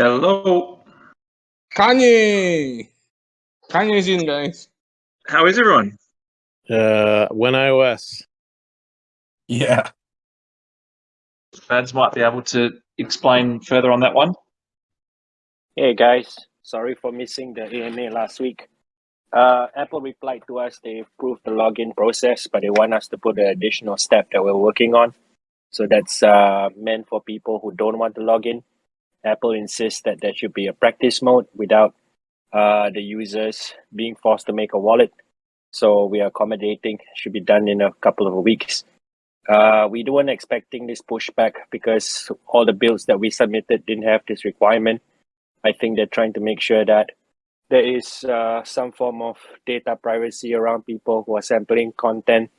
Hello. Kanye's in, guys. How is everyone? When iOS. Yeah. Fadzly might be able to explain further on that one. Hey guys, sorry for missing the AMA last week. Apple replied to us they approved the login process, but they want us to put an additional step that we're working on. So that's meant for people who don't want to log in. Apple insists that there should be a practice mode without the users being forced to make a wallet. So we are accommodating, should be done in a couple of weeks. We weren't expecting this pushback because all the builds that we submitted didn't have this requirement. I think they're trying to make sure that there is some form of data privacy around people who are sampling content,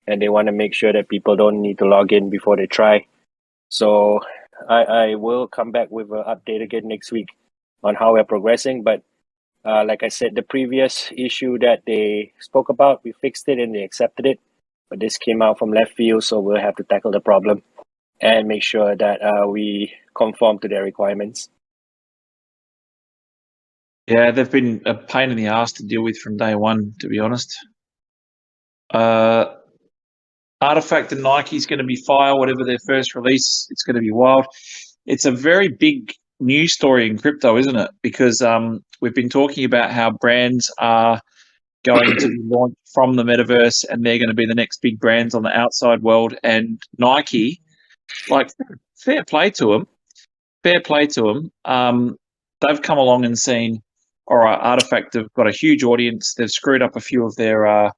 and they want to make sure that people don't need to log in before they try. So I will come back with an update again next week on how we're progressing. But like I said, the previous issue that they spoke about, we fixed it and they accepted it. But this came out from left field, so we'll have to tackle the problem and make sure that we conform to their requirements. Yeah, they've been a pain in the ass to deal with from day one, to be honest. Artifact and Nike's going to be fire, whatever their first release. It's going to be wild. It's a very big news story in crypto, isn't it? Because we've been talking about how brands are going to be launched from the metaverse, and they're going to be the next big brands on the outside world. And Nike, like, fair play to them. Fair play to them. They've come along and seen, all right, Artifact have got a huge audience. They've screwed up a few of their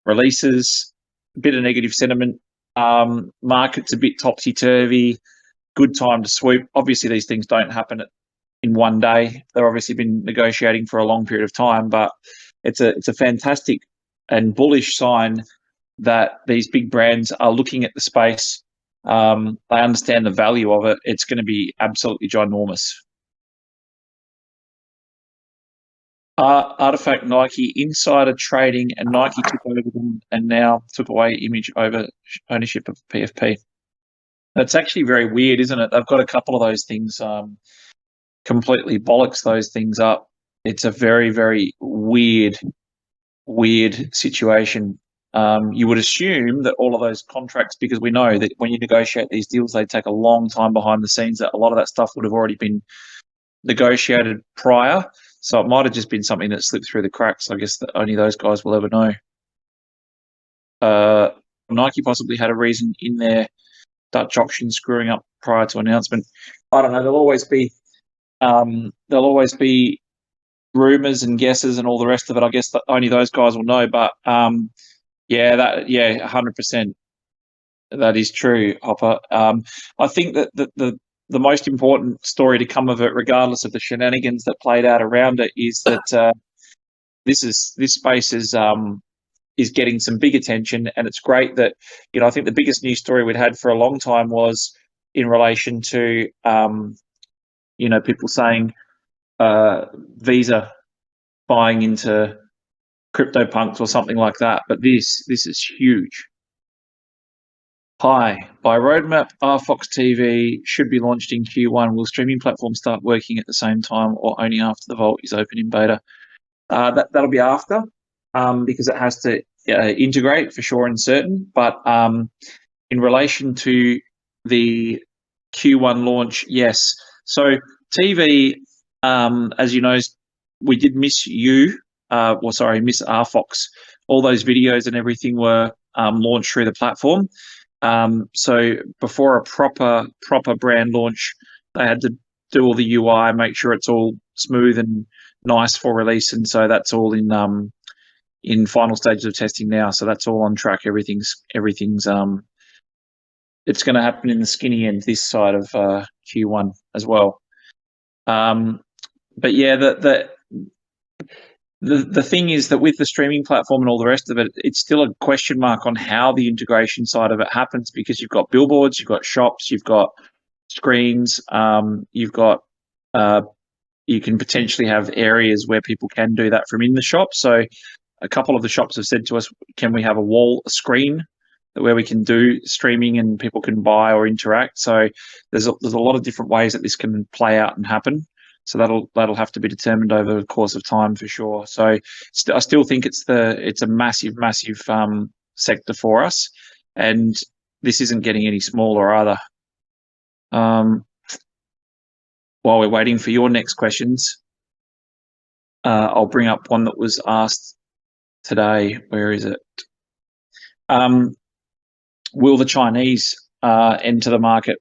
releases, a bit of negative sentiment. Market's a bit topsy-turvy. Good time to swoop. Obviously, these things don't happen in one day. They've obviously been negotiating for a long period of time, but it's a fantastic and bullish sign that these big brands are looking at the space. They understand the value of it. It's going to be absolutely ginormous. Artifact, Nike, insider trading, and Nike took over them and now took away image over ownership of PFP. That's actually very weird, isn't it? They've got a couple of those things completely bollocks those things up. It's a very, very weird situation. You would assume that all of those contracts, because we know that when you negotiate these deals, they take a long time behind the scenes, that a lot of that stuff would have already been negotiated prior. So it might have just been something that slipped through the cracks. I guess that only those guys will ever know. Nike possibly had a reason in their Dutch auction screwing up prior to announcement. I don't know. There'll always be rumours and guesses and all the rest of it. I guess that only those guys will know. But 100%, that is true, Hopper. I think that the most important story to come of it, regardless of the shenanigans that played out around it, is that this space is getting some big attention, and it's great that, I think the biggest news story we'd had for a long time was in relation to people saying Visa buying into CryptoPunks or something like that. But this is huge. Hi, by Roadmap RFOX TV should be launched in Q1. Will streaming platforms start working at the same time or only after the Vault is open in beta? That'll be after, because it has to integrate for sure and certain. But in relation to the Q1 launch, yes. So TV, as you know, we did miss you. Miss RFOX. All those videos and everything were launched through the platform. So before a proper brand launch, they had to do all the UI, make sure it's all smooth and nice for release, and so that's all in final stages of testing now. So that's all on track. Everything's it's going to happen in the skinny end this side of Q1 as well. But yeah, the thing is that with the streaming platform and all the rest of it, it's still a question mark on how the integration side of it happens, because you've got billboards, you've got shops, you've got screens, you've got you can potentially have areas where people can do that from in the shop. So a couple of the shops have said to us, can we have a screen where we can do streaming and people can buy or interact? So there's a lot of different ways that this can play out and happen. So that'll have to be determined over the course of time for sure. So I still think it's a massive sector for us, and this isn't getting any smaller either. While we're waiting for your next questions, I'll bring up one that was asked today. Where is it? Will the Chinese enter the market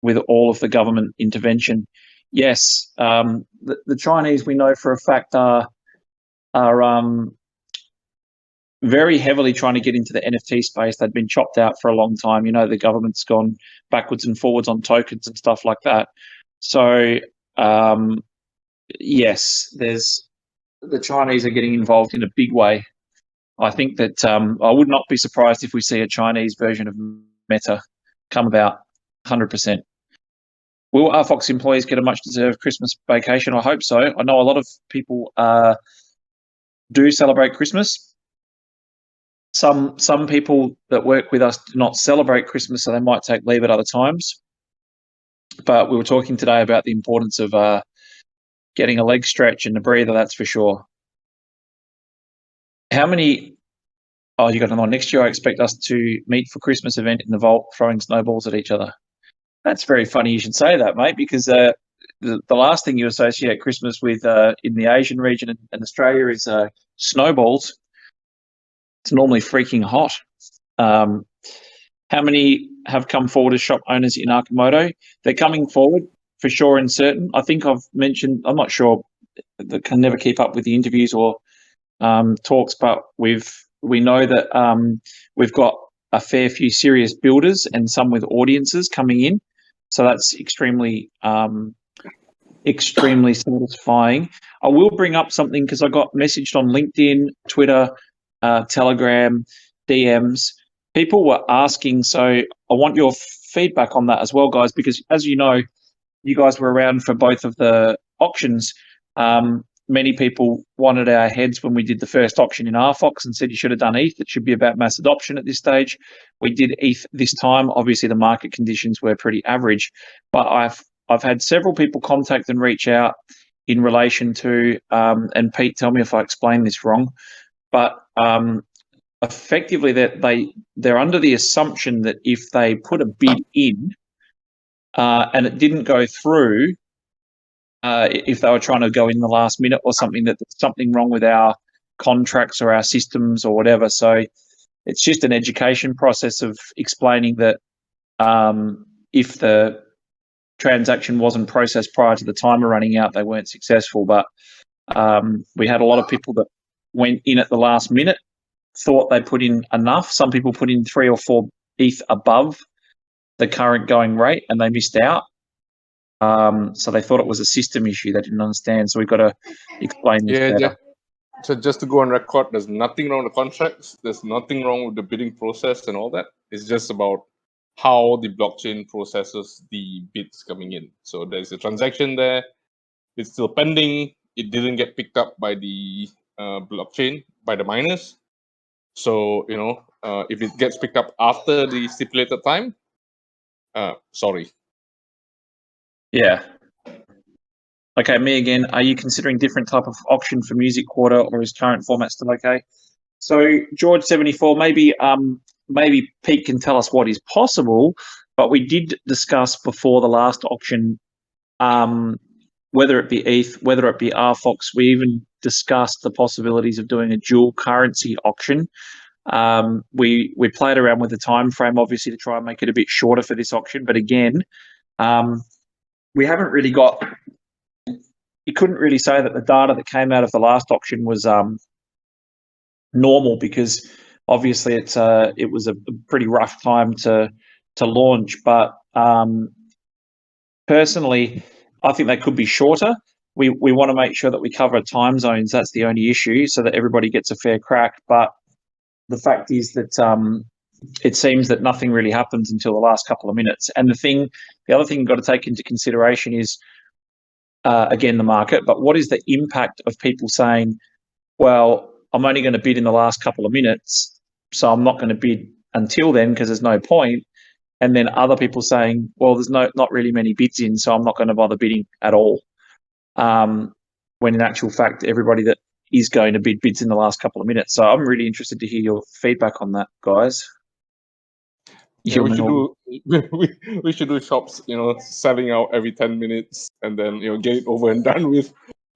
with all of the government intervention? Yes. The Chinese, we know for a fact, are very heavily trying to get into the NFT space. They've been chopped out for a long time. You know, the government's gone backwards and forwards on tokens and stuff like that. So, yes, the Chinese are getting involved in a big way. I think that I would not be surprised if we see a Chinese version of Meta come about 100%. Will RFOX employees get a much-deserved Christmas vacation? I hope so. I know a lot of people do celebrate Christmas. Some people that work with us do not celebrate Christmas, so they might take leave at other times. But we were talking today about the importance of getting a leg stretch and a breather, that's for sure. How many... Oh, you got another one. Next year, I expect us to meet for Christmas event in the vault, throwing snowballs at each other. That's very funny you should say that, mate, because the last thing you associate Christmas with in the Asian region and Australia is snowballs. It's normally freaking hot. How many have come forward as shop owners in Arkamoto? They're coming forward for sure and certain. I think I've mentioned, I'm not sure, that can never keep up with the interviews or talks, but we know that we've got a fair few serious builders and some with audiences coming in. So that's extremely satisfying. I will bring up something because I got messaged on LinkedIn, Twitter, Telegram, DMs. People were asking, so I want your feedback on that as well, guys, because as you know, you guys were around for both of the auctions. Many people wanted our heads when we did the first auction in RFOX and said you should have done ETH. It should be about mass adoption at this stage. We did ETH this time. Obviously, the market conditions were pretty average, but I've had several people contact and reach out in relation to, and Pete, tell me if I explain this wrong, but effectively they're under the assumption that if they put a bid in and it didn't go through, if they were trying to go in the last minute or something, that there's something wrong with our contracts or our systems or whatever. So it's just an education process of explaining that if the transaction wasn't processed prior to the timer running out, they weren't successful. But we had a lot of people that went in at the last minute, thought they put in enough. Some people put in 3 or 4 ETH above the current going rate and they missed out. So they thought it was a system issue. They didn't understand. So we've got to explain this better. So just to go on record, there's nothing wrong with the contracts. There's nothing wrong with the bidding process and all that. It's just about how the blockchain processes the bids coming in. So there's a transaction there. It's still pending. It didn't get picked up by the blockchain, by the miners. So, you know, if it gets picked up after the stipulated time, sorry. Yeah. Okay, me again. Are you considering different type of auction for Music Quarter, or is current format still okay? So George74, maybe Pete can tell us what is possible, but we did discuss before the last auction, whether it be ETH, whether it be RFOX. We even discussed the possibilities of doing a dual currency auction. We played around with the time frame, obviously, to try and make it a bit shorter for this auction. But again, we haven't really got. You couldn't really say that the data that came out of the last auction was normal, because obviously it was a pretty rough time to launch. But personally, I think they could be shorter. We want to make sure that we cover time zones. That's the only issue, so that everybody gets a fair crack. But the fact is that it seems that nothing really happens until the last couple of minutes. And the other thing you've got to take into consideration is, again, the market, but what is the impact of people saying, well, I'm only going to bid in the last couple of minutes, so I'm not going to bid until then because there's no point. And then other people saying, well, there's not really many bids in, so I'm not going to bother bidding at all. when in actual fact, everybody that is going to bid bids in the last couple of minutes. So I'm really interested to hear your feedback on that, guys. Yeah, we should do we should do shops, selling out every 10 minutes and then get it over and done with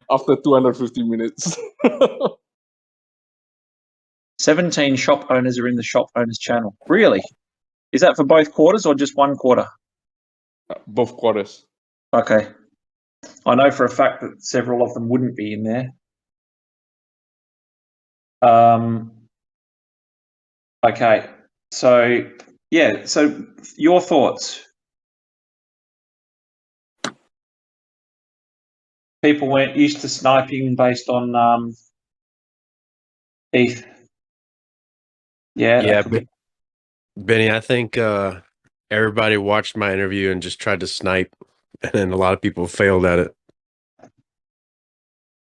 after 250 minutes. 17 shop owners are in the shop owners channel. Really? Is that for both quarters or just one quarter? Both quarters. Okay. I know for a fact that several of them wouldn't be in there. Okay. So, yeah. So your thoughts? People weren't used to sniping based on ETH. Yeah. Benny, I think everybody watched my interview and just tried to snipe, and then a lot of people failed at it.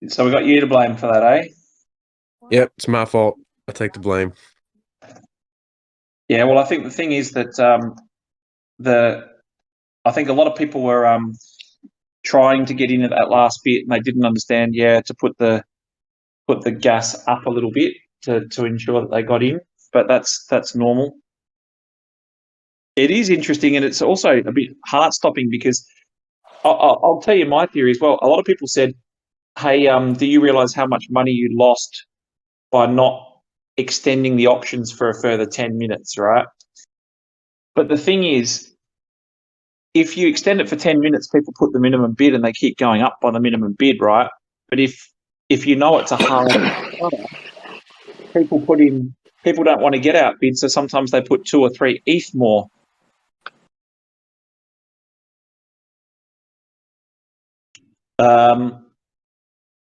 So we got you to blame for that, eh? Yep, it's my fault. I take the blame. Yeah, well, I think the thing is that I think a lot of people were trying to get in at that last bit, and they didn't understand. Yeah, to put the gas up a little bit to ensure that they got in, but that's normal. It is interesting, and it's also a bit heart-stopping because I'll tell you my theory as well. A lot of people said, "Hey, do you realize how much money you lost by not extending the options for a further 10 minutes, right?" But the thing is, if you extend it for 10 minutes, people put the minimum bid and they keep going up by the minimum bid, right? But if you know it's a hard people don't want to get outbid, so sometimes they put 2 or 3 ETH more.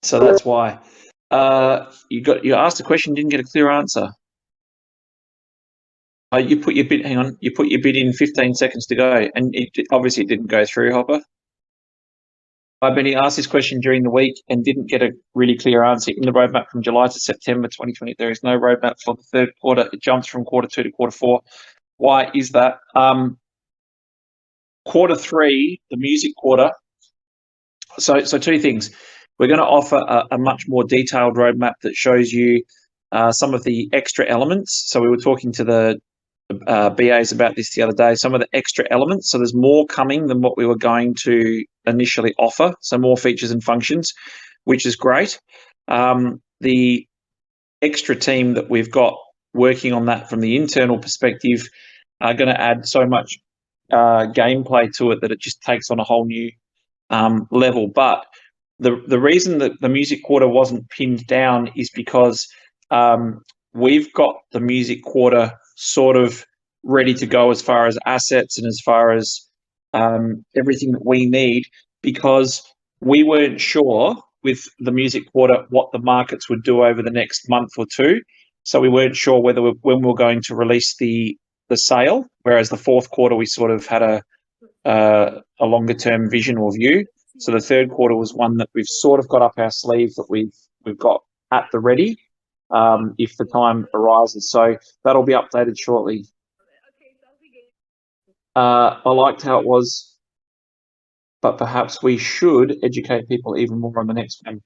So that's why. You asked a question, didn't get a clear answer. You put your bid. Hang on. You put your bid in 15 seconds to go, and obviously it didn't go through, Hopper. Benny asked this question during the week and didn't get a really clear answer. In the roadmap from July to September 2020, there is no roadmap for the third quarter. It jumps from quarter 2 to quarter 4. Why is that? Quarter 3, the music quarter. So 2 things. We're going to offer a much more detailed roadmap that shows you some of the extra elements. So we were talking to the BAs about this the other day, some of the extra elements. So there's more coming than what we were going to initially offer. So more features and functions, which is great. The extra team that we've got working on that from the internal perspective are going to add so much gameplay to it that it just takes on a whole new level. But the reason that the music quarter wasn't pinned down is because we've got the music quarter sort of ready to go as far as assets and as far as everything that we need, because we weren't sure with the music quarter what the markets would do over the next month or 2. So we weren't sure when we were going to release the sale, whereas the fourth quarter we sort of had a longer term vision or view. So the third quarter was one that we've sort of got up our sleeve, that we've got at the ready if the time arises. So that'll be updated shortly. I liked how it was, but perhaps we should educate people even more on the next one.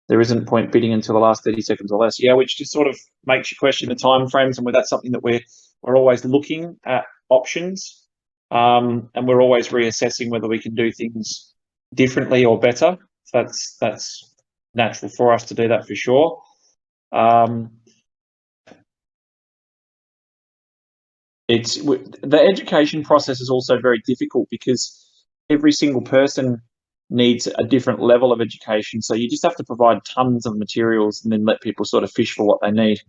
There isn't point bidding until the last 30 seconds or less. Yeah, which just sort of makes you question the time frames, and that's something that we're always looking at options, and we're always reassessing whether we can do things differently or better. That's natural for us to do that for sure. The education process is also very difficult because every single person needs a different level of education. So you just have to provide tons of materials and then let people sort of fish for what they need.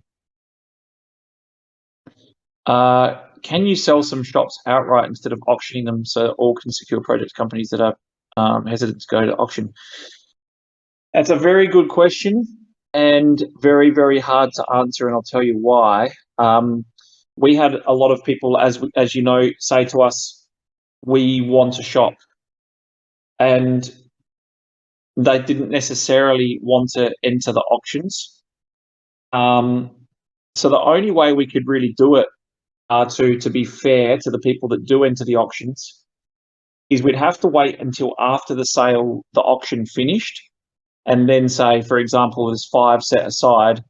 Can you sell some shops outright instead of auctioning them so all can secure project companies that are hesitant to go to auction? That's a very good question and very, very hard to answer, and I'll tell you why. We had a lot of people, as you know, say to us, we want a shop, and they didn't necessarily want to enter the auctions. So the only way we could really do it to be fair to the people that do enter the auctions is we'd have to wait until after the sale, the auction finished, and then say, for example, there's 5 set aside,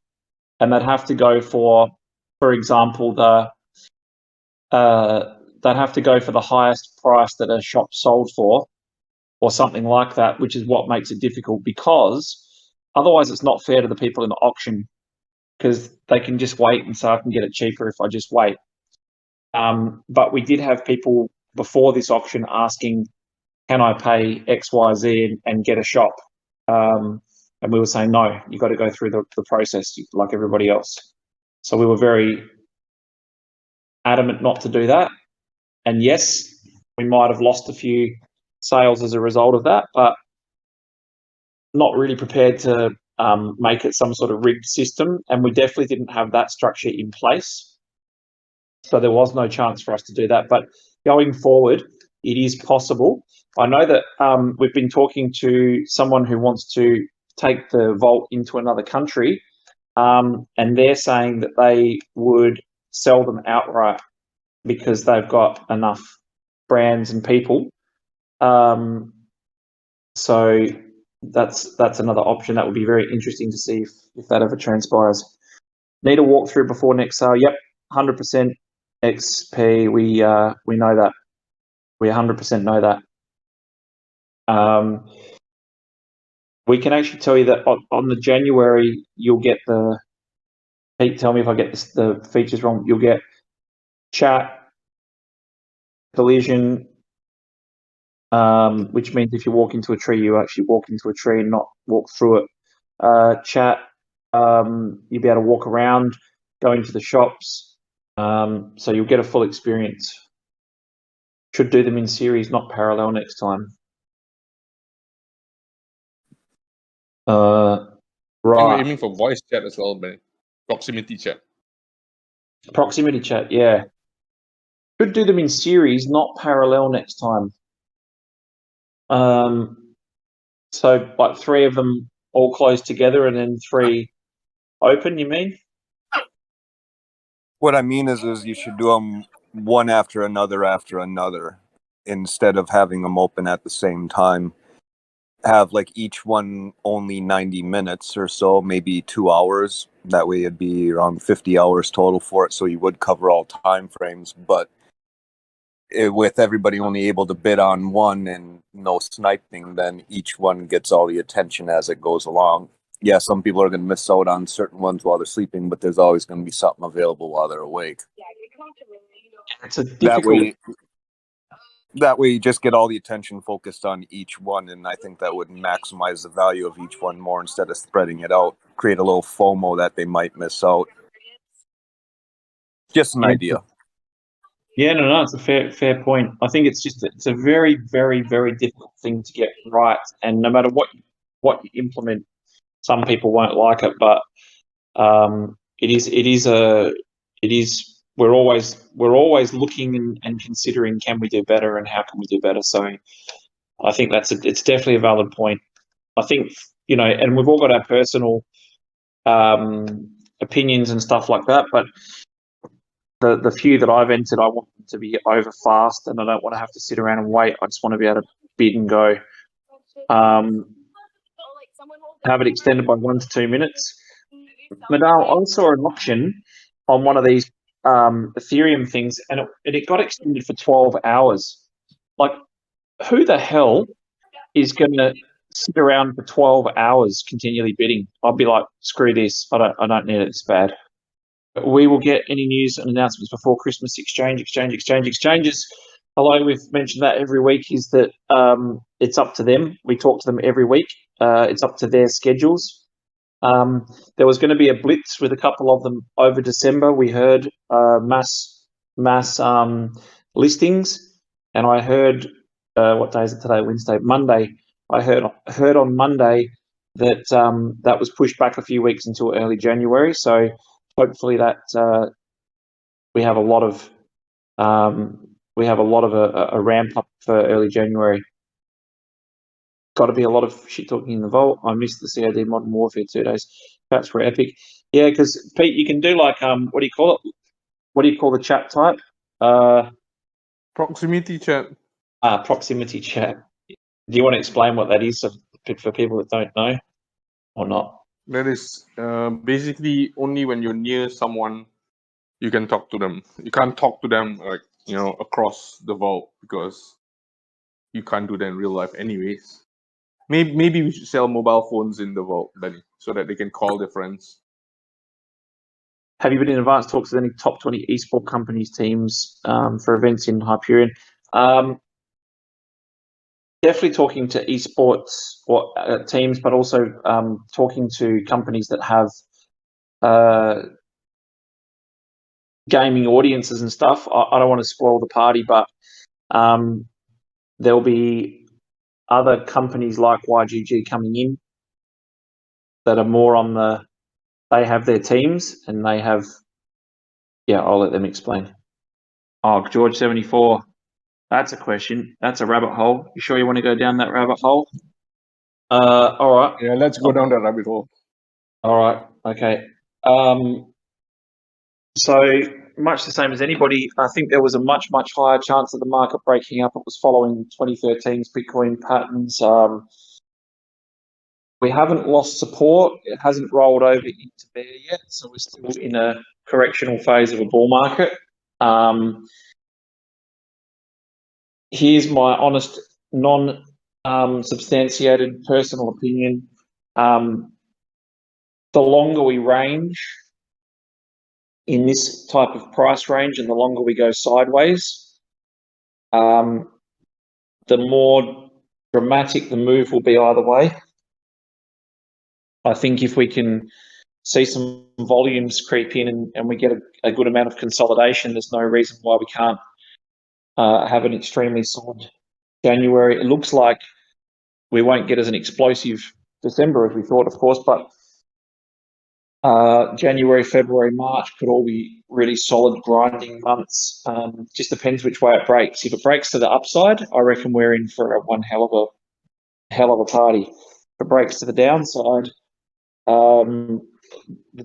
and they'd have to go for example, they'd have to go for the highest price that a shop sold for, or something like that, which is what makes it difficult, because otherwise it's not fair to the people in the auction, because they can just wait and say, I can get it cheaper if I just wait. But we did have people before this auction asking, can I pay X, Y, Z and get a shop? And we were saying, no, you've got to go through the process like everybody else. So we were very adamant not to do that. And yes, we might have lost a few sales as a result of that, but not really prepared to make it some sort of rigged system. And we definitely didn't have that structure in place. So there was no chance for us to do that. But going forward, it is possible. I know that we've been talking to someone who wants to take the Vault into another country, and they're saying that they would sell them outright because they've got enough brands and people. So that's another option. That would be very interesting to see if that ever transpires. Need a walkthrough before next sale. Yep, 100% XP. We know that. We 100% know that. We can actually tell you that on the January, you'll get the, Pete, tell me if I get the features wrong, you'll get chat, collision, which means if you walk into a tree, you actually walk into a tree and not walk through it. Chat, you'll be able to walk around, go into the shops, so you'll get a full experience. Should do them in series, not parallel next time. Right. We're aiming for voice chat as well, man. Proximity chat. Proximity chat, yeah. Should do them in series, not parallel next time. So like 3 of them all close together and then 3 open, you mean? What I mean is you should do them one after another, instead of having them open at the same time. Have like each one only 90 minutes or so, maybe 2 hours. That way it'd be around 50 hours total for it, so you would cover all time frames. But with everybody only able to bid on one and no sniping, then each one gets all the attention as it goes along. Yeah, some people are going to miss out on certain ones while they're sleeping, but there's always going to be something available while they're awake. It's a difficult... That way you just get all the attention focused on each one, and I think that would maximize the value of each one more instead of spreading it out. Create a little FOMO that they might miss out. Just an idea. Yeah, no, it's a fair point. I think it's a very, very, very difficult thing to get right, and no matter what you implement, some people won't like it. But we're always looking and considering, can we do better and how can we do better. So I think it's definitely a valid point. I think, and we've all got our personal opinions and stuff like that, but the few that I've entered, I want them to be over fast, and I don't want to have to sit around and wait. I just want to be able to bid and go. Have it extended by 1 to 2 minutes. Madal, I saw an auction on one of these Ethereum things, and it got extended for 12 hours. Like, who the hell is going to sit around for 12 hours continually bidding? I'd be like, screw this. I don't need it this bad. We will get any news and announcements before Christmas. Exchanges. Hello, we've mentioned that every week, is that it's up to them. We talk to them every week. It's up to their schedules. There was going to be a blitz with a couple of them over December. We heard mass listings, and I heard what day is it today? Wednesday, Monday. I heard on Monday that that was pushed back a few weeks until early January. So hopefully that we have a lot of a ramp up for early January. Got to be a lot of shit talking in the vault. I missed the COD Modern Warfare 2 days. Perhaps we're epic. Yeah, because Pete, you can do like what do you call it? What do you call the chat type? Proximity chat. Proximity chat. Do you want to explain what that is for people that don't know or not? That is basically only when you're near someone, you can talk to them. You can't talk to them like, across the vault, because you can't do that in real life anyways. Maybe we should sell mobile phones in the vault, Benny, so that they can call their friends. Have you been in advanced talks with any top 20 esports companies teams for events in Hyperion? Definitely talking to esports or teams, but also talking to companies that have gaming audiences and stuff. I don't want to spoil the party, but there'll be other companies like YGG coming in that are more on they have their teams and they have, I'll let them explain. Oh, George 74. That's a question. That's a rabbit hole. You sure you want to go down that rabbit hole? All right. Yeah, let's go down that rabbit hole. All right. Okay. So much the same as anybody, I think there was a much, much higher chance of the market breaking up. It was following 2013's Bitcoin patterns. We haven't lost support. It hasn't rolled over into bear yet, so we're still in a correctional phase of a bull market. Here's my honest, non-substantiated personal opinion. The longer we range in this type of price range and the longer we go sideways, the more dramatic the move will be either way. I think if we can see some volumes creep in and we get a good amount of consolidation, there's no reason why we can't have an extremely solid January. It looks like we won't get as an explosive December as we thought, of course, but January, February, March could all be really solid grinding months. Just depends which way it breaks. If it breaks to the upside, I reckon we're in for one hell of a party. If it breaks to the downside, the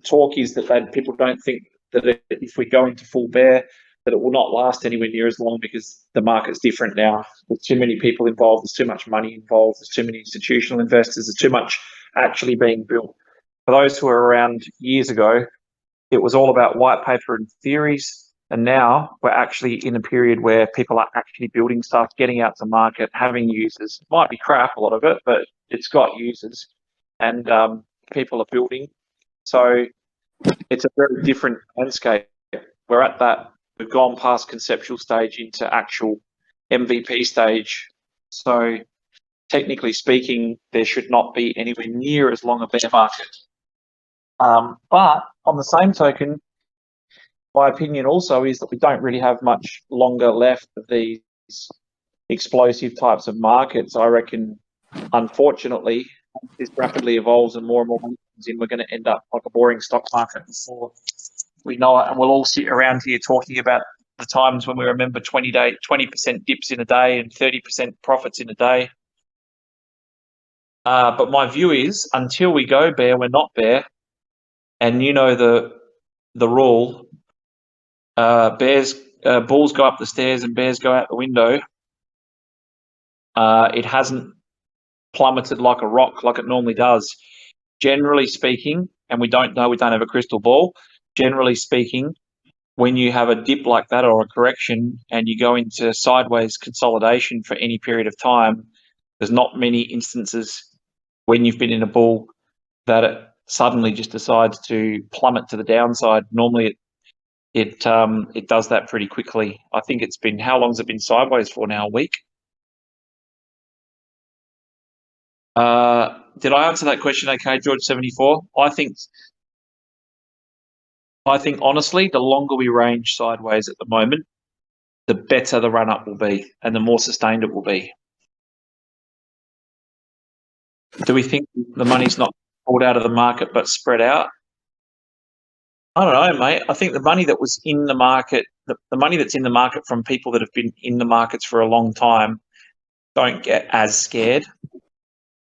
talk is that people don't think that if we go into full bear, that it will not last anywhere near as long because the market's different now. There's too many people involved. There's too much money involved. There's too many institutional investors. There's too much actually being built. For those who were around years ago, it was all about white paper and theories. And now we're actually in a period where people are actually building stuff, getting out to market, having users. It might be crap, a lot of it, but it's got users and people are building. So it's a very different landscape. We've gone past conceptual stage into actual MVP stage. So technically speaking, there should not be anywhere near as long a bear market. But on the same token, my opinion also is that we don't really have much longer left of these explosive types of markets. I reckon, unfortunately, this rapidly evolves and more money comes in, we're going to end up like a boring stock market before we know it. And we'll all sit around here talking about the times when we remember 20% dips in a day and 30% profits in a day. But my view is, until we go bear, we're not bear. And you know the rule, bulls go up the stairs and bears go out the window. It hasn't plummeted like a rock like it normally does. Generally speaking, and we don't have a crystal ball, generally speaking, when you have a dip like that or a correction and you go into sideways consolidation for any period of time, there's not many instances when you've been in a bull that it suddenly just decides to plummet to the downside. Normally it does that pretty quickly. I think it's been, how long has it been sideways for now? A week? Did I answer that question okay, George 74? I think honestly, the longer we range sideways at the moment, the better the run up will be and the more sustained it will be. Do we think the money's not pulled out of the market but spread out? I don't know, mate. I think the money that was in the market, the money that's in the market from people that have been in the markets for a long time don't get as scared.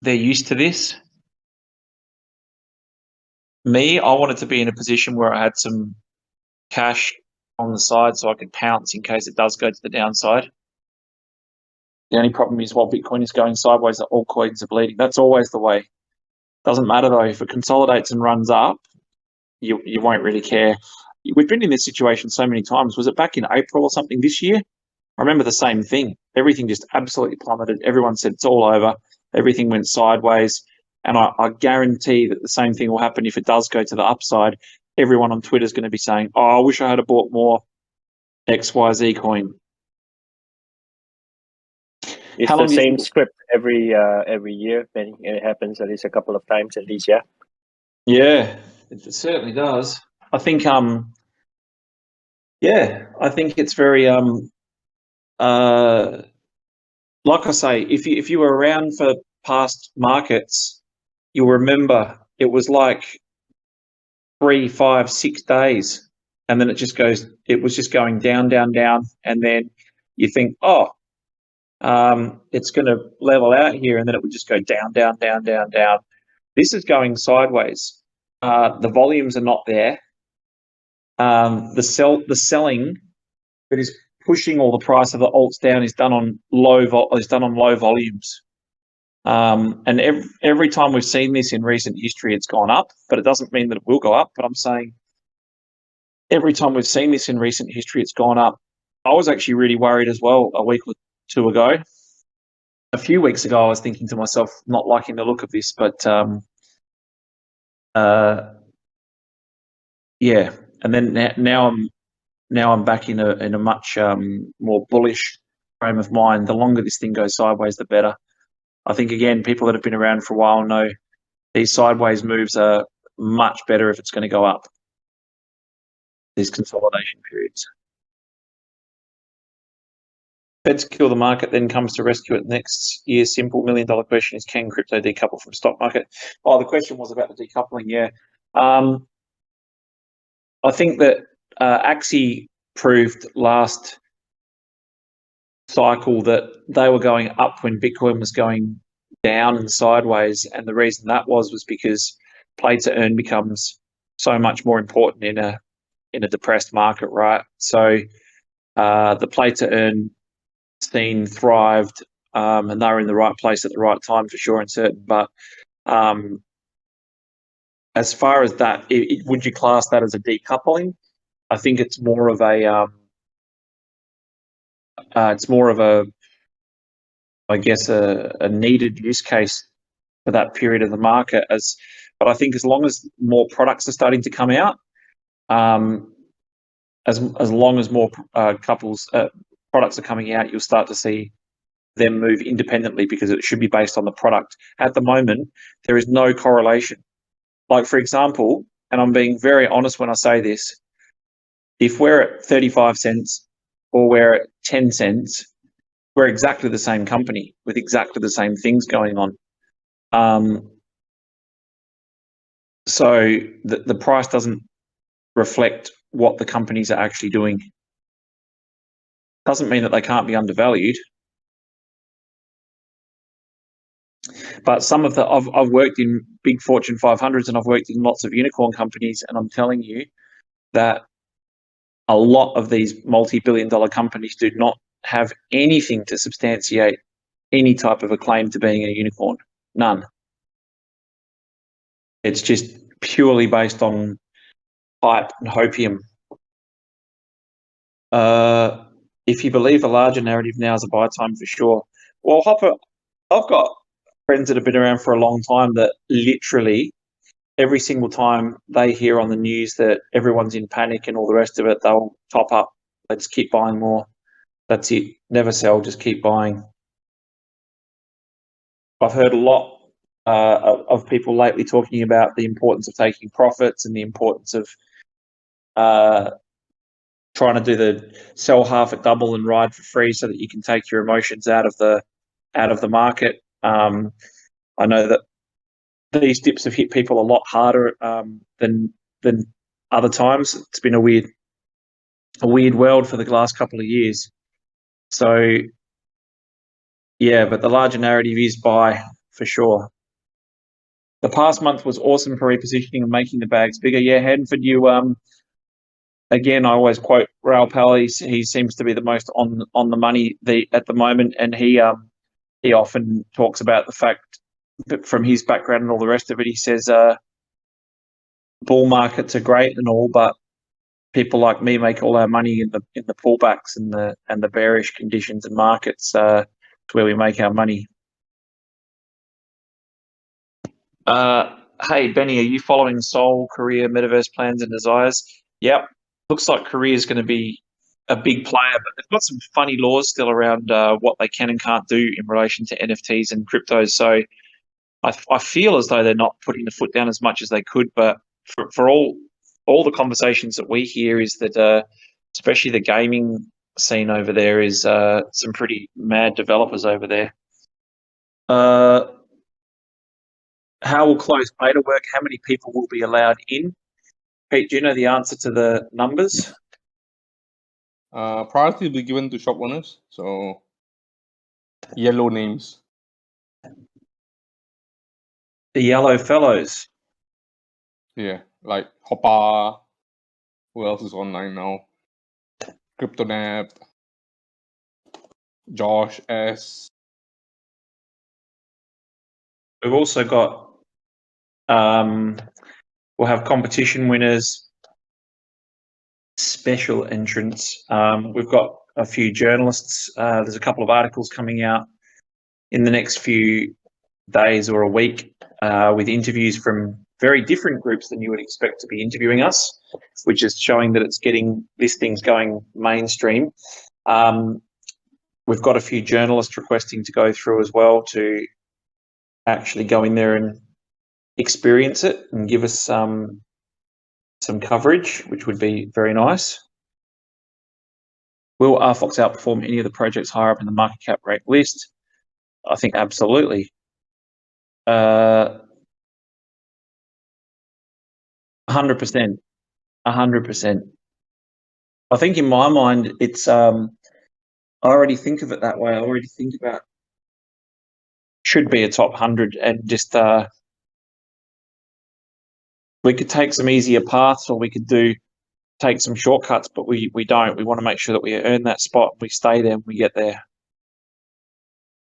They're used to this. Me, I wanted to be in a position where I had some cash on the side so I could pounce in case it does go to the downside. The only problem is while Bitcoin is going sideways, all coins are bleeding. That's always the way. Doesn't matter though. If it consolidates and runs up, you won't really care. We've been in this situation so many times. Was it back in April or something this year? I remember the same thing. Everything just absolutely plummeted. Everyone said it's all over. Everything went sideways. And I guarantee that the same thing will happen if it does go to the upside. Everyone on Twitter is going to be saying, oh, I wish I had bought more XYZ coin. It's the same script every year, Benny. It happens at least a couple of times at least, yeah? Yeah, it certainly does. I think, I think it's very, like I say, if you were around for past markets, you'll remember it was like 3, 5, 6 days, and then it was just going down, down, down, and then you think, oh, it's going to level out here, and then it would just go down, down, down, down, down. This is going sideways. The volumes are not there. The selling that is pushing all the price of the alts down is done on low volumes. And every time we've seen this in recent history, it's gone up, but it doesn't mean that it will go up. But I'm saying every time we've seen this in recent history, it's gone up. I was actually really worried as well a week or two ago. A few weeks ago, I was thinking to myself, not liking the look of this, but yeah. And then now I'm back in a much more bullish frame of mind. The longer this thing goes sideways, the better. I think, again, people that have been around for a while know these sideways moves are much better if it's going to go up, these consolidation periods. Feds kill the market, then comes to rescue it next year. Simple $1 million question is, can crypto decouple from stock market? Oh, the question was about the decoupling, yeah. I think that Axie proved last cycle that they were going up when Bitcoin was going down and sideways, and the reason that was because play to earn becomes so much more important in a depressed market, right? So the play to earn scene thrived, and they were in the right place at the right time for sure and certain. But as far as that, would you class that as a decoupling? I think it's more of a I guess a needed use case for that period of the market. But I think as long as more products are starting to come out, as long as more products are coming out, you'll start to see them move independently, because it should be based on the product. At the moment, there is no correlation. Like, for example, and I'm being very honest when I say this, if we're at 35 cents or we're at 10 cents, we're exactly the same company with exactly the same things going on. So the price doesn't reflect what the companies are actually doing. Doesn't mean that they can't be undervalued. But some of I've worked in big Fortune 500s, and I've worked in lots of unicorn companies, and I'm telling you that a lot of these multi-billion-dollar companies do not have anything to substantiate any type of a claim to being a unicorn. None. It's just purely based on hype and hopium. If you believe a larger narrative, now is a buy time for sure. Well, Hopper, I've got friends that have been around for a long time that literally every single time they hear on the news that everyone's in panic and all the rest of it, they'll top up. They just keep buying more. That's it. Never sell, just keep buying. I've heard a lot of people lately talking about the importance of taking profits and the importance of trying to do the sell half at double and ride for free so that you can take your emotions out of the market. I know that these dips have hit people a lot harder than other times. It's been a weird world for the last couple of years. So yeah, but the larger narrative is buy for sure. The past month was awesome for repositioning and making the bags bigger. Yeah, Hanford, you again, I always quote Raul Pal. He seems to be the most on the money at the moment, and he often talks about the fact that from his background and all the rest of it, he says bull markets are great and all, but people like me make all our money in the pullbacks and the bearish conditions and markets. It's where we make our money. Hey Benny, are you following Seoul, Korea, Metaverse plans and desires? Yep. Looks like Korea is going to be a big player, but they've got some funny laws still around what they can and can't do in relation to NFTs and cryptos. So I feel as though they're not putting the foot down as much as they could. But for all the conversations that we hear is that especially the gaming scene over there is some pretty mad developers over there. How will closed beta work? How many people will be allowed in? Pete, do you know the answer to the numbers? Priority will be given to shop owners, so yellow names. The yellow fellows. Yeah, like Hoppa. Who else is online now? CryptoNap. Josh S. We've also got, we'll have competition winners, special entrants. We've got a few journalists. There's a couple of articles coming out in the next few days or a week with interviews from very different groups than you would expect to be interviewing us, which is showing that it's getting this thing's going mainstream. We've got a few journalists requesting to go through as well to actually go in there and experience it and give us some coverage, which would be very nice. Will RFOX outperform any of the projects higher up in the market cap rate list? I think absolutely. 100%. 100%. I think in my mind, it's I already think of it that way. I already think about should be a top 100 and just we could take some easier paths or we could take some shortcuts, but we don't. We want to make sure that we earn that spot, we stay there, and we get there.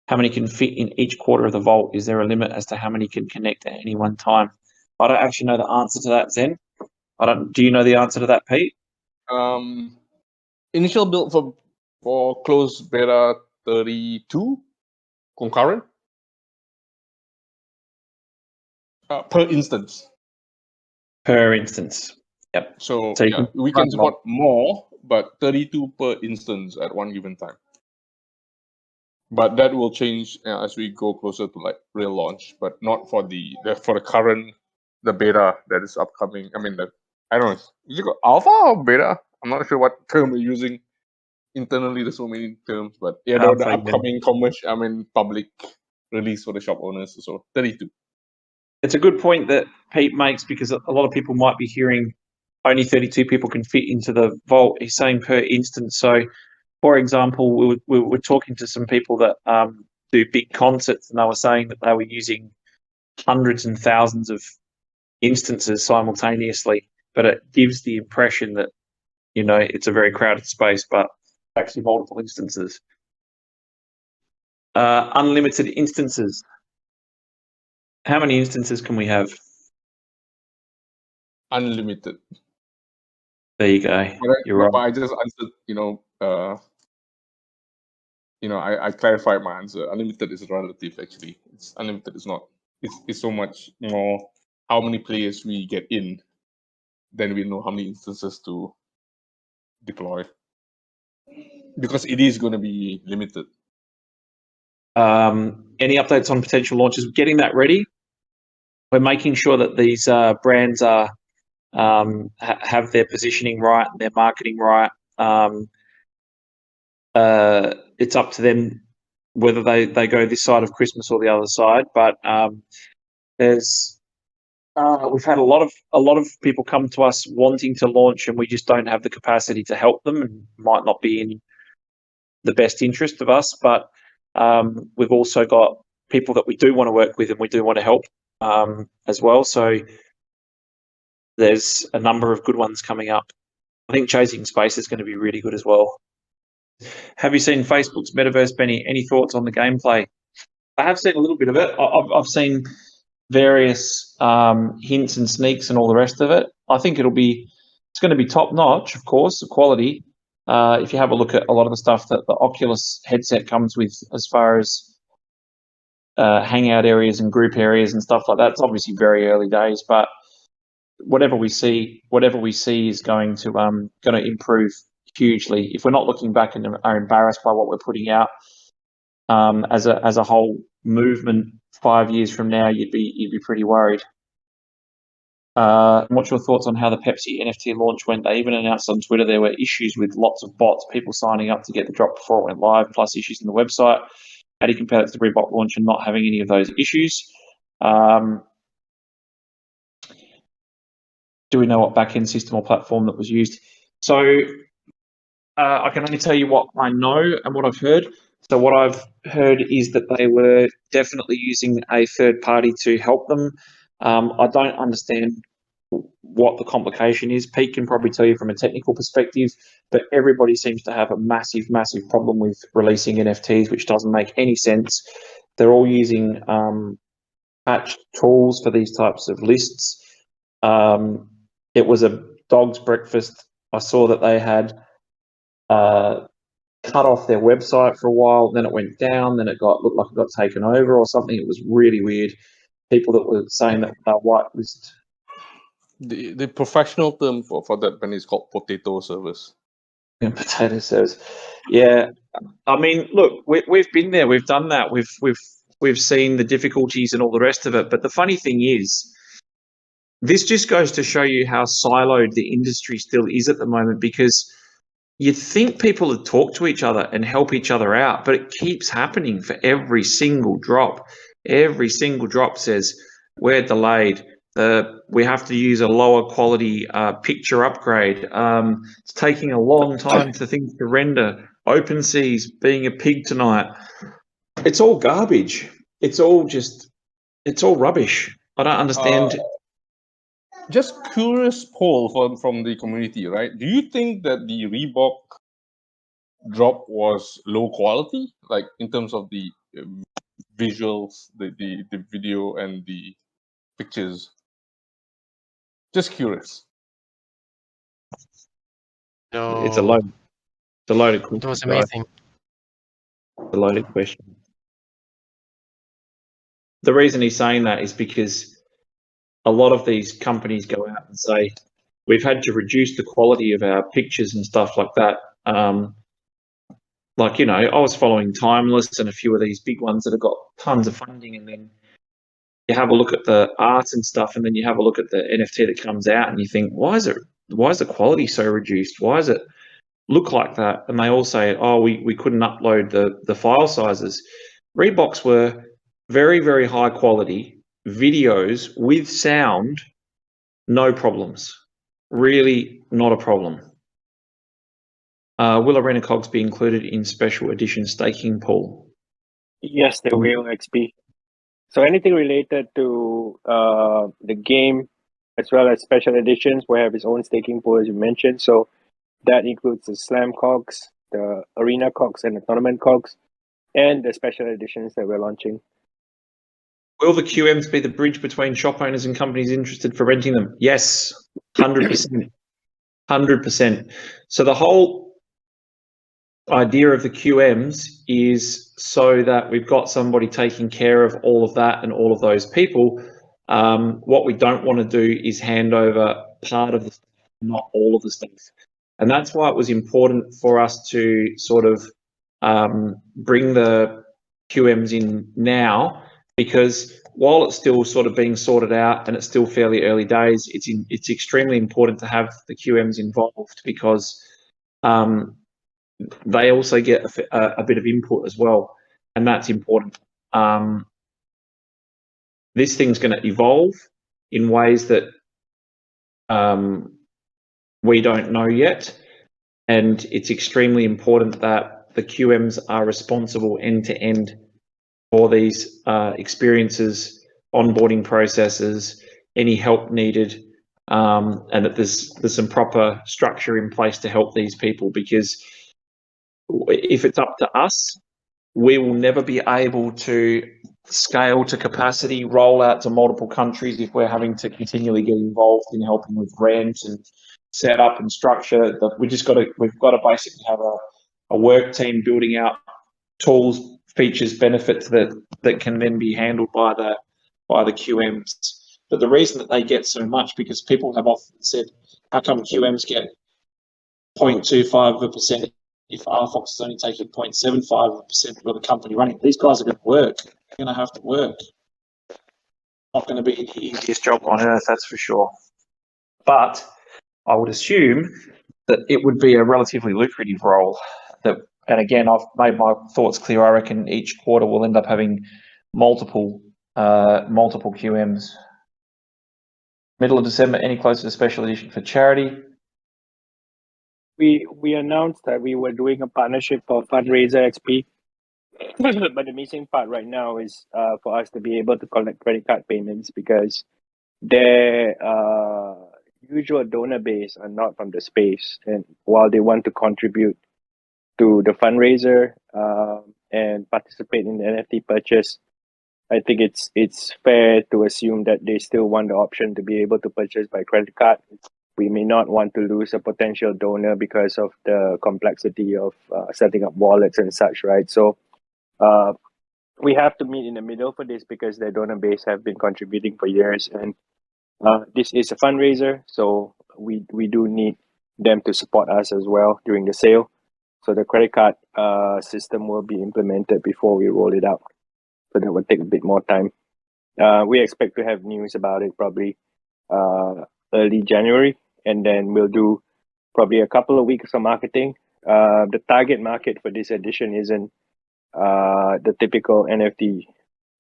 How many can fit in each quarter of the vault? Is there a limit as to how many can connect at any one time? I don't actually know the answer to that, Zen. Do you know the answer to that, Pete? Initial build for closed beta 32 concurrent per instance. Per instance. Yep. So yeah, we can support more, but 32 per instance at one given time. But that will change as we go closer to like real launch, but not for the current beta that is upcoming. I mean, I don't know. Is it called alpha or beta? I'm not sure what term we're using. Internally, there's so many terms, but yeah, the upcoming commercial, public release for the shop owners. So 32. It's a good point that Pete makes because a lot of people might be hearing only 32 people can fit into the vault. He's saying per instance. So, for example, we were talking to some people that do big concerts, and they were saying that they were using hundreds and thousands of instances simultaneously. But it gives the impression that, you know, it's a very crowded space, but actually multiple instances. Unlimited instances. How many instances can we have? Unlimited. There you go. You're right. I just answered, I clarified my answer. Unlimited is relative, actually. It's unlimited is not. It's so much more how many players we get in, then we know how many instances to deploy. Because it is going to be limited. Any updates on potential launches? Getting that ready. We're making sure that these brands are have their positioning right, their marketing right. It's up to them whether they go this side of Christmas or the other side. But we've had a lot of people come to us wanting to launch, and we just don't have the capacity to help them, and might not be in the best interest of us. But we've also got people that we do want to work with and we do want to help as well. So there's a number of good ones coming up. I think chasing space is going to be really good as well. Have you seen Facebook's Metaverse, Benny? Any thoughts on the gameplay? I have seen a little bit of it. I've seen various hints and sneaks and all the rest of it. I think it's going to be top notch, of course, the quality. If you have a look at a lot of the stuff that the Oculus headset comes with, as far as hangout areas and group areas and stuff like that, it's obviously very early days. But whatever we see is going to improve hugely. If we're not looking back and are embarrassed by what we're putting out as a whole movement 5 years from now, you'd be pretty worried. What's your thoughts on how the Pepsi NFT launch went? They even announced on Twitter there were issues with lots of bots, people signing up to get the drop before it went live, plus issues in the website. How do you compare that to the Reebok launch and not having any of those issues? Do we know what backend system or platform that was used? So I can only tell you what I know and what I've heard. So what I've heard is that they were definitely using a third party to help them. I don't understand what the complication is. Pete can probably tell you from a technical perspective, but everybody seems to have a massive, massive problem with releasing NFTs, which doesn't make any sense. They're all using patched tools for these types of lists. It was a dog's breakfast. I saw that they had cut off their website for a while, then it went down, then it looked like it got taken over or something. It was really weird. People that were saying that whitelist. The professional term for that, Ben, is called potato service. Yeah, potato service. Yeah, I mean, look, we've been there, we've done that, we've seen the difficulties and all the rest of it. But the funny thing is, this just goes to show you how siloed the industry still is at the moment, because you'd think people would talk to each other and help each other out, but it keeps happening for every single drop. Every single drop says, we're delayed. We have to use a lower quality picture upgrade. It's taking a long time for things to render. OpenSea's being a pig tonight. It's all garbage. It's all rubbish. I don't understand. Just curious poll from the community, right? Do you think that the Reebok drop was low quality, like in terms of the visuals, the video and the pictures? Just curious. No, It's a loaded question. It was amazing. It's a loaded question. The reason he's saying that is because a lot of these companies go out and say, we've had to reduce the quality of our pictures and stuff like that. Like, I was following Timeless and a few of these big ones that have got tons of funding, and then you have a look at the art and stuff, and then you have a look at the NFT that comes out, and you think, why is the quality so reduced? Why does it look like that? And they all say, oh, we couldn't upload the file sizes. Reeboks were very, very high quality videos with sound, no problems. Really not a problem. Will Arena KOGs be included in Special Edition staking pool? Yes, they will, XP. So anything related to the game, as well as special editions, will have its own staking pool, as you mentioned. So that includes the Slam KOGs, the Arena KOGs, and the Tournament KOGs, and the special editions that we're launching. Will the QMs be the bridge between shop owners and companies interested for renting them? Yes, 100%. 100%. So the whole idea of the QMs is so that we've got somebody taking care of all of that and all of those people. What we don't want to do is hand over part of the stuff, not all of the stuff. And that's why it was important for us to sort of bring the QMs in now, because while it's still sort of being sorted out and it's still fairly early days, it's extremely important to have the QMs involved, because they also get a bit of input as well, and that's important. This thing's going to evolve in ways that we don't know yet, and it's extremely important that the QMs are responsible end-to-end for these experiences, onboarding processes, any help needed. and that there's some proper structure in place to help these people, because if it's up to us, we will never be able to scale to capacity, roll out to multiple countries if we're having to continually get involved in helping with rent and setup and structure. We've got to basically have a work team building out tools, features, benefits that can then be handled by the QMs. But the reason that they get so much, because people have often said, how come QMs get 0.25% if RFOX is only taking 0.75% of the company running? These guys are going to work. They're going to have to work. Not going to be the easiest job on earth, that's for sure. But I would assume that it would be a relatively lucrative role. And again, I've made my thoughts clear. I reckon each quarter we'll end up having multiple QMs. Middle of December, any closer to special edition for charity? We announced that we were doing a partnership for fundraiser XP, but the missing part right now is for us to be able to collect credit card payments, because their usual donor base are not from the space, and while they want to contribute to the fundraiser and participate in the NFT purchase, I think it's fair to assume that they still want the option to be able to purchase by credit card. We may not want to lose a potential donor because of the complexity of setting up wallets and such, right? So we have to meet in the middle for this, because their donor base have been contributing for years, and this is a fundraiser, so we do need them to support us as well during the sale. So the credit card system will be implemented before we roll it out. So that will take a bit more time. We expect to have news about it probably early January, and then we'll do probably a couple of weeks of marketing. The target market for this edition isn't the typical NFT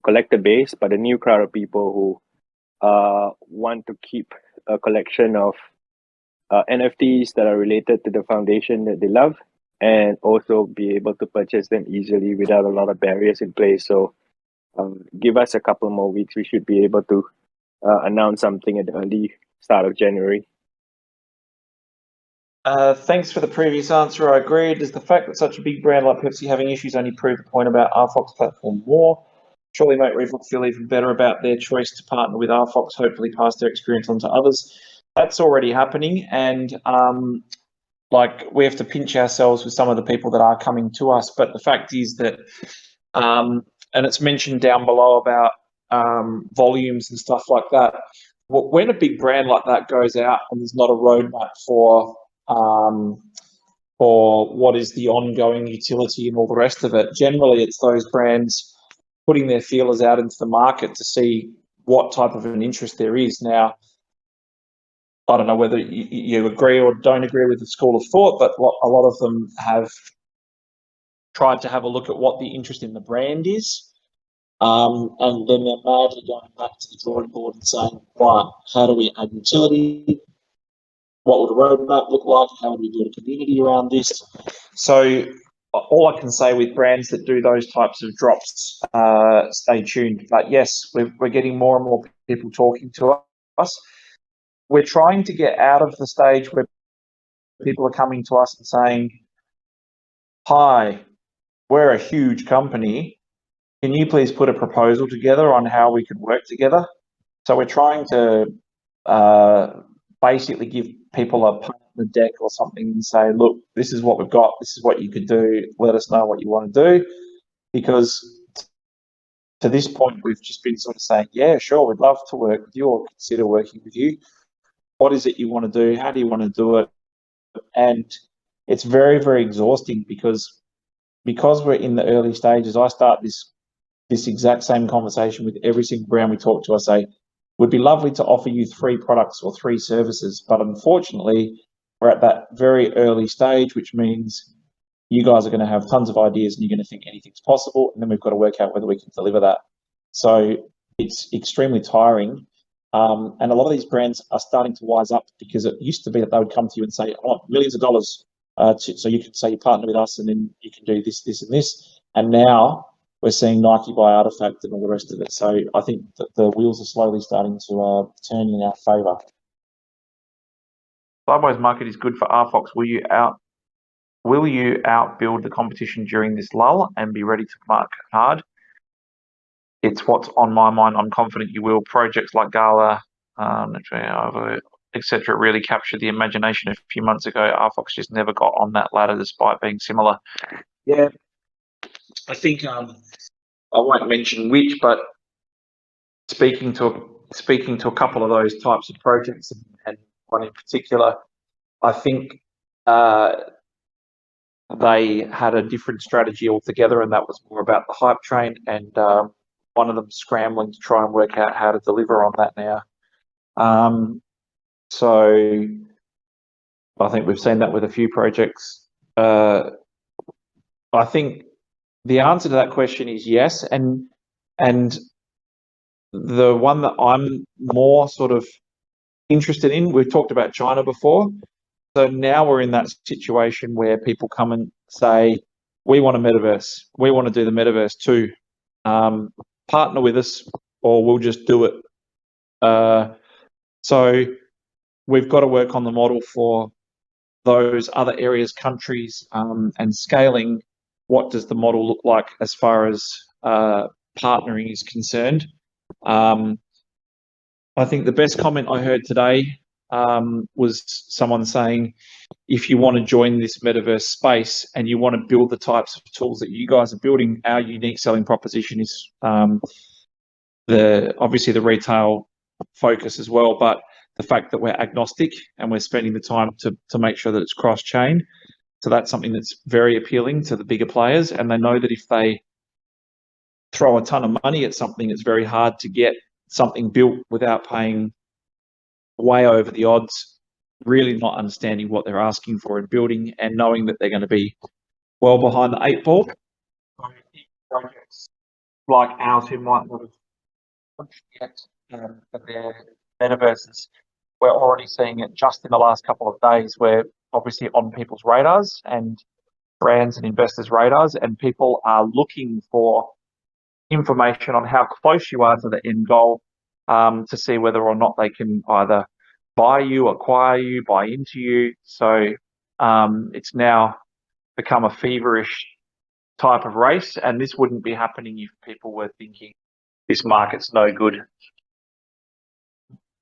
collector base, but a new crowd of people who want to keep a collection of NFTs that are related to the foundation that they love, and also be able to purchase them easily without a lot of barriers in place. So give us a couple more weeks, we should be able to announce something at the early start of January. Thanks for the previous answer. I agree. Does the fact that such a big brand like Pepsi having issues only prove the point about RFOX platform more? Surely make Reebok feel even better about their choice to partner with RFOX, hopefully pass their experience on to others. That's already happening, and we have to pinch ourselves with some of the people that are coming to us. But the fact is that, and it's mentioned down below about volumes and stuff like that. When a big brand like that goes out and there's not a roadmap for what is the ongoing utility and all the rest of it, generally it's those brands putting their feelers out into the market to see what type of an interest there is. Now, I don't know whether you agree or don't agree with the school of thought, but a lot of them have tried to have a look at what the interest in the brand is, and then they're madly going back to the drawing board and saying, right, how do we add utility? What would a roadmap look like? How would we build a community around this? So all I can say with brands that do those types of drops, stay tuned. But yes, we're getting more and more people talking to us. We're trying to get out of the stage where people are coming to us and saying, hi, we're a huge company. Can you please put a proposal together on how we could work together? So we're trying to basically give people a partner deck or something and say, look, this is what we've got. This is what you could do. Let us know what you want to do. Because to this point, we've just been sort of saying, yeah, sure, we'd love to work with you or consider working with you. What is it you want to do? How do you want to do it? And it's very, very exhausting because we're in the early stages. I start this exact same conversation with every single brand we talk to. I say, would be lovely to offer you 3 products or 3 services, but unfortunately, we're at that very early stage, which means you guys are going to have tons of ideas and you're going to think anything's possible, and then we've got to work out whether we can deliver that. So it's extremely tiring. And a lot of these brands are starting to wise up, because it used to be that they would come to you and say, I want millions of dollars so you can say you partner with us and then you can do this, this, and this. And now we're seeing Nike buy Artifact and all the rest of it. So I think that the wheels are slowly starting to turn in our favour. Sideways market is good for RFOX. Will you outbuild the competition during this lull and be ready to market hard? It's what's on my mind. I'm confident you will. Projects like Gala, etc., really captured the imagination a few months ago. RFOX just never got on that ladder despite being similar. Yeah, I think I won't mention which, but speaking to a couple of those types of projects and one in particular, I think they had a different strategy altogether, and that was more about the hype train, and one of them scrambling to try and work out how to deliver on that now. So I think we've seen that with a few projects. I think the answer to that question is yes, and the one that I'm more sort of interested in, we've talked about China before. So now we're in that situation where people come and say, we want a metaverse. We want to do the metaverse too. Partner with us or we'll just do it. So we've got to work on the model for those other areas, countries, and scaling. What does the model look like as far as partnering is concerned? I think the best comment I heard today was someone saying, if you want to join this metaverse space and you want to build the types of tools that you guys are building, our unique selling proposition is obviously the retail focus as well, but the fact that we're agnostic and we're spending the time to make sure that it's cross-chain. So that's something that's very appealing to the bigger players, and they know that if they throw a ton of money at something, it's very hard to get something built without paying way over the odds, really not understanding what they're asking for in building and knowing that they're going to be well behind the 8 ball. Projects like ours who might not have pushed yet for their metaverses, we're already seeing it just in the last couple of days. We're obviously on people's radars and brands and investors' radars, and people are looking for information on how close you are to the end goal, to see whether or not they can either buy you, acquire you, buy into you. So it's now become a feverish type of race, and this wouldn't be happening if people were thinking this market's no good.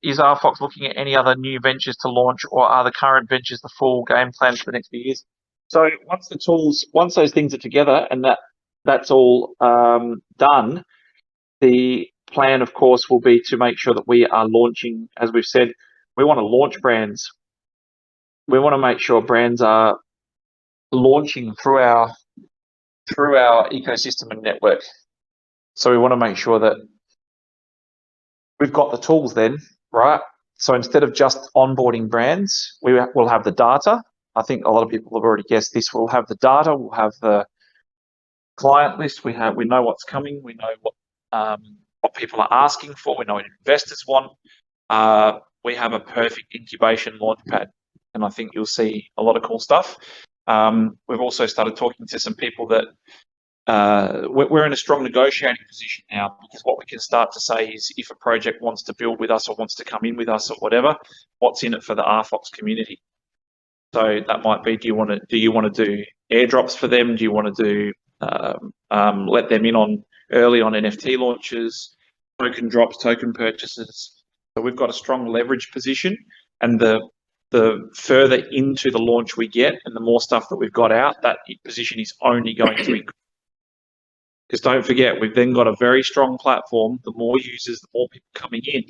Is RFOX looking at any other new ventures to launch, or are the current ventures the full game plan for the next few years? So once those things are together and that's all done, the plan, of course, will be to make sure that we are launching, as we've said, we want to launch brands. We want to make sure brands are launching through our ecosystem and network. So we want to make sure that we've got the tools then, right? So instead of just onboarding brands, we will have the data. I think a lot of people have already guessed this. We'll have the data. We'll have the client list. We know what's coming. We know what people are asking for. We know what investors want. We have a perfect incubation launch pad, and I think you'll see a lot of cool stuff. We've also started talking to some people that we're in a strong negotiating position now, because what we can start to say is, if a project wants to build with us or wants to come in with us or whatever, what's in it for the RFOX community? So that might be, do you want to do airdrops for them? Do you want to do let them in on early on NFT launches, token drops, token purchases? So we've got a strong leverage position, and the further into the launch we get and the more stuff that we've got out, that position is only going to increase. Because don't forget, we've then got a very strong platform. The more users, the more people coming in,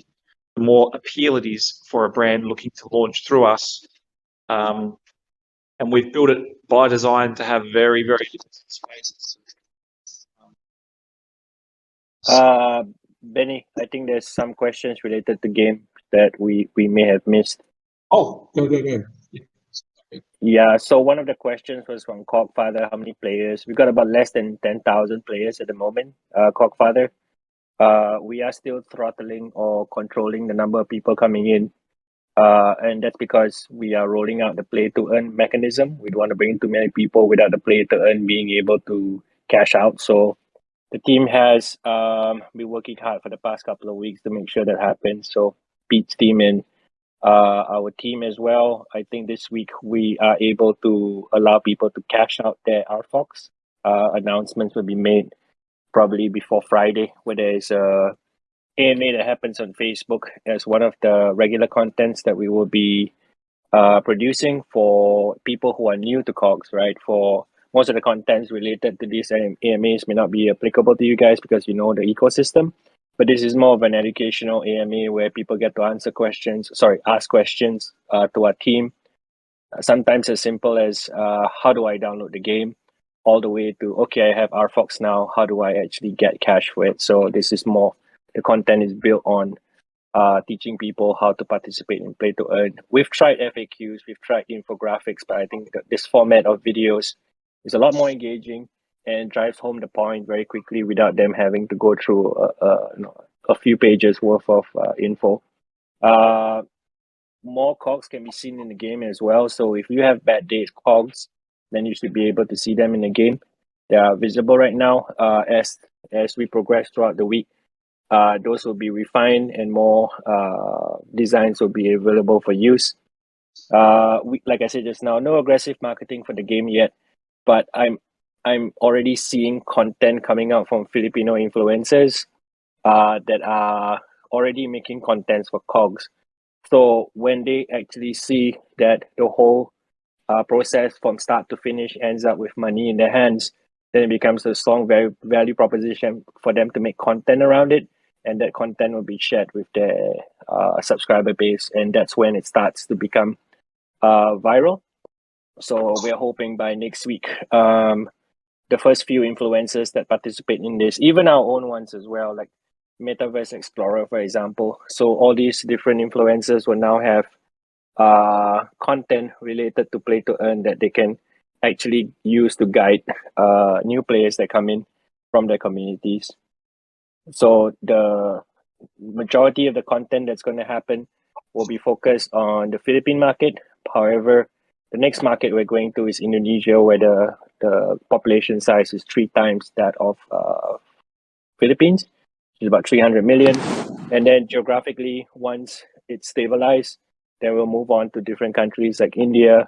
the more appeal it is for a brand looking to launch through us. And we've built it by design to have very, very different spaces. Benny, I think there's some questions related to game that we may have missed. Oh, go. Yeah, so one of the questions was from Cogfather, how many players? We've got about less than 10,000 players at the moment, Cogfather. We are still throttling or controlling the number of people coming in. And that's because we are rolling out the play-to-earn mechanism. We don't want to bring too many people without the play-to-earn being able to cash out. So the team has been working hard for the past couple of weeks to make sure that happens. So Pete's team and our team as well. I think this week we are able to allow people to cash out their RFOX. Announcements will be made probably before Friday, where there is a AMA that happens on Facebook as one of the regular contents that we will be producing for people who are new to KOGs, right? For most of the contents related to these AMAs may not be applicable to you guys because you know the ecosystem, but this is more of an educational AMA where people get to ask questions to our team. Sometimes as simple as how do I download the game, all the way to, okay, I have RFOX now, how do I actually get cash for it? So this is more, the content is built on teaching people how to participate in play to earn. We've tried FAQs, we've tried infographics, but I think that this format of videos is a lot more engaging and drives home the point very quickly without them having to go through a few pages worth of info. More KOGs can be seen in the game as well. So if you have bad days KOGs, then you should be able to see them in the game. They are visible right now. As we progress throughout the week, those will be refined and more designs will be available for use. Like I said just now, no aggressive marketing for the game yet, but I'm already seeing content coming out from Filipino influencers that are already making contents for KOGs. So when they actually see that the whole process from start to finish ends up with money in their hands, then it becomes a strong value proposition for them to make content around it, and that content will be shared with their subscriber base, and that's when it starts to become viral. So we're hoping by next week, the first few influencers that participate in this, even our own ones as well, like Metaverse Explorer, for example. So all these different influencers will now have content related to play to earn that they can actually use to guide new players that come in from their communities. So the majority of the content that's going to happen will be focused on the Philippine market. However, the next market we're going to is Indonesia, where the population size is 3 times that of Philippines, which is about 300 million. And then geographically, once it's stabilized, then we'll move on to different countries like India,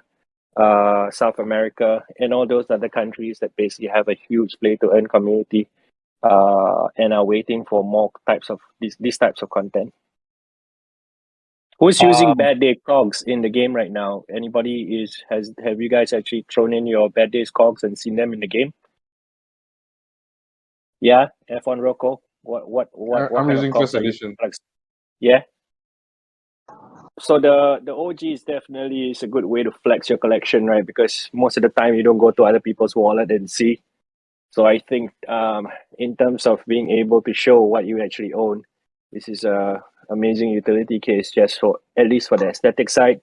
South America, and all those other countries that basically have a huge play to earn community and are waiting for more types of these types of content. Who's using bad day KOGs in the game right now? Anybody have you guys actually thrown in your bad days KOGs and seen them in the game? Yeah, F1 Rocco. What I'm kind using of KOGs first are you edition. Yeah. So the OG is definitely a good way to flex your collection, right? Because most of the time you don't go to other people's wallet and see. So I think in terms of being able to show what you actually own, this is a amazing utility case just for, at least for the aesthetic side,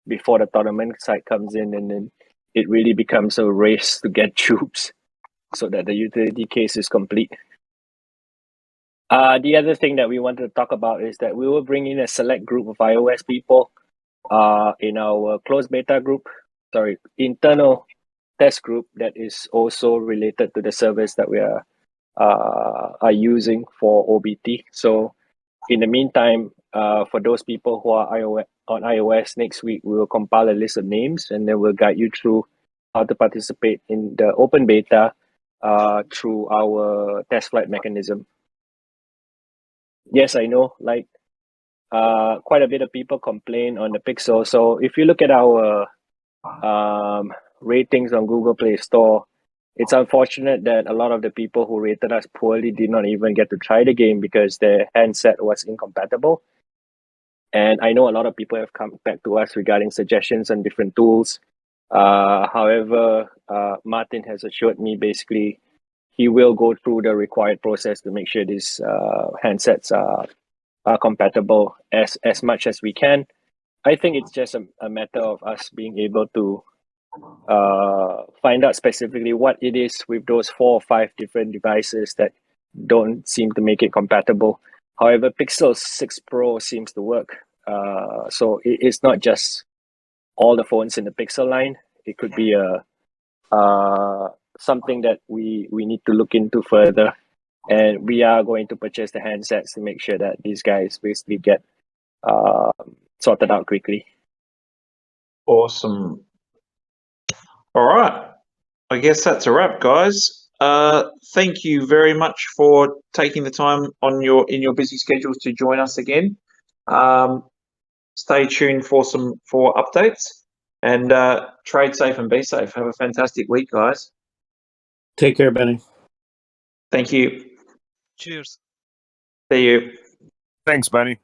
before the tournament side comes in, and then it really becomes a race to get troops so that the utility case is complete. The other thing that we wanted to talk about is that we will bring in a select group of iOS people in our closed beta group, internal test group that is also related to the service that we are using for OBT. So in the meantime, for those people who are on iOS, next week we will compile a list of names and then we'll guide you through how to participate in the open beta through our test flight mechanism. Yes, I know, like quite a bit of people complain on the Pixel. So if you look at our ratings on Google Play Store, it's unfortunate that a lot of the people who rated us poorly did not even get to try the game because their handset was incompatible. And I know a lot of people have come back to us regarding suggestions on different tools. However, Martin has assured me basically he will go through the required process to make sure these handsets are compatible as much as we can. I think it's just a matter of us being able to find out specifically what it is with those 4 or 5 different devices that don't seem to make it compatible. However, Pixel 6 Pro seems to work. So it's not just all the phones in the Pixel line. It could be something that we need to look into further. And we are going to purchase the handsets to make sure that these guys basically get sorted out quickly. Awesome. All right. I guess that's a wrap, guys. Thank you very much for taking the time in your busy schedules to join us again. Stay tuned for updates, and trade safe and be safe. Have a fantastic week, guys. Take care, Benny. Thank you. Cheers. See you. Thanks, Benny.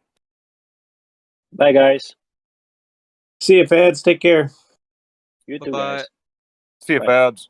Bye, guys. See you, Fadz. Take care. You too, Bye-bye. guys. See you, Bye. Fadzly.